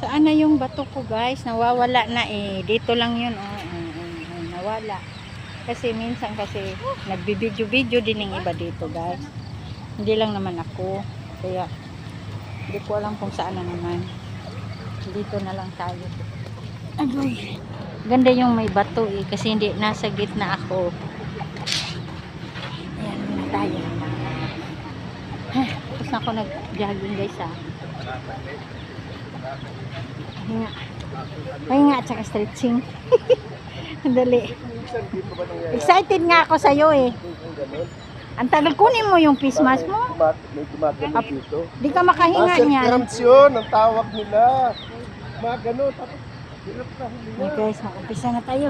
Saan na yung bato ko guys? Nawawala na eh. Dito lang yun. Nawala. Kasi minsan kasi nagbibidyo-video din ng iba dito guys. Hindi lang naman ako. Kaya hindi ko alam kung saan na naman. Dito na lang tayo. Agoy. Ganda yung may bato eh. Kasi hindi nasa gitna ako. Ayan na tayo. Tapos na ako nag-jogging guys ha. Pahinga at saka stretching. Dali. Excited nga ako sa'yo eh. Ang tagal, kunin mo yung face mask mo. May gumagano dito. Di ka makahinga niyan. Circumcision ang tawag nila. Magano tapos hirap na huli. Okay guys, mag-umpisa na tayo.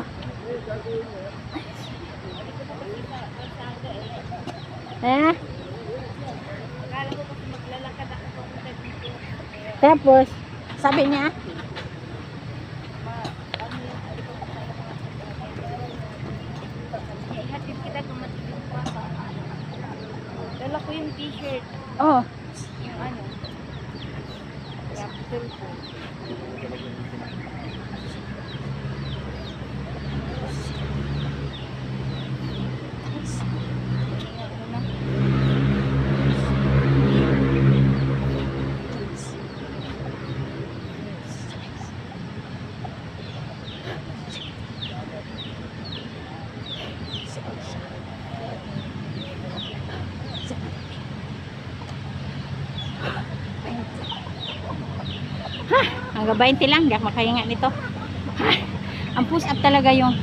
Tapos, sabi niya, dala ko yung t-shirt. oh, Yung ano. Capsule ko. hanggang 20 lang, di ako makahinga nito. Ang push up talaga yung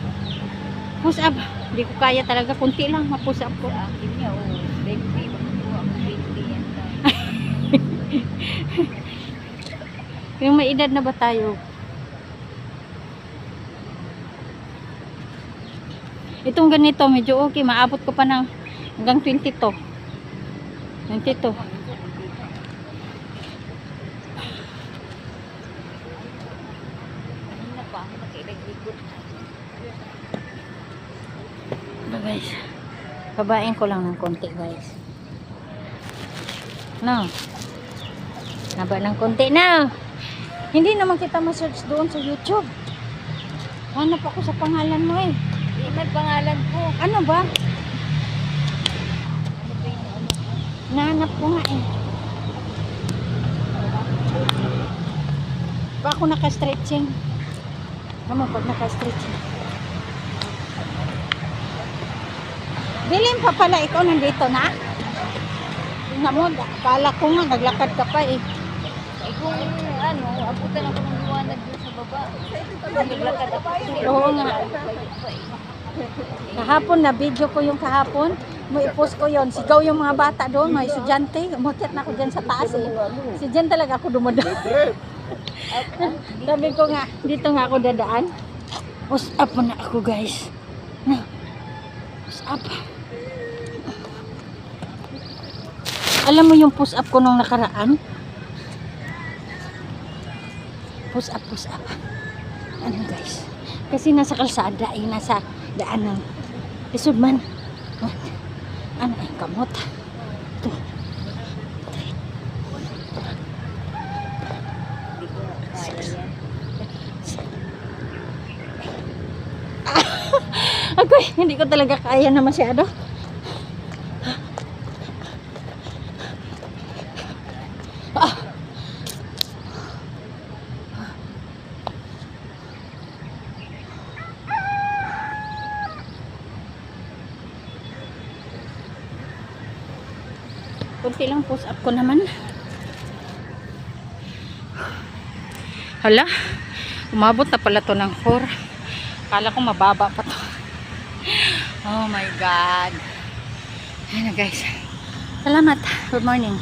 push up, hindi ko kaya talaga, kunti lang ma-push up ko. Akin niya, 20. Magkukuha ako 20 yan. Yung may edad na ba tayo? Itong ganito, medyo okay, maabot ko pa ng hanggang 22. 22. Kanina pa ako nakilaglikod. Ito guys, babain ko lang ng konti guys. No, haba ng konti na. Hindi naman kita ma-search doon sa YouTube. Hanap ako sa pangalan mo eh. Iman pangalan ko. Ano ba? Ano ba yung ano? Nahanap ko nga eh. Pa ako naka-stretching. Ano pag naka-stretching? Bilin pa pala ikaw nandito na? Tingnan mo, akala ko nga naglakad ka pa eh. Eh kung ano, abutan ako ng liwanag dun sa baba. Naglakad ako. Oo nga. Kahapon na video ko yung kahapon. May i-post ko yon. Sigaw yung mga bata doon, mga estudyante. Umakyat na ako dyan sa taas eh. Si dyan talaga ako dumadaan. Sabi ko nga, dito nga ako dadaan. Push up na ako guys. Push up. Alam mo yung push up ko nung nakaraan? Push up, push up. Ano guys? Kasi nasa kalsada eh, nasa daanan. Isod man. Ano ay kamot. Ito. Ako hindi ko talaga kaya na masyado. Kunti lang push up ko naman. Hala, umabot na pala to ng 4. Kala ko mababa pa to. Oh my God. Ayan na guys. Salamat. Good morning.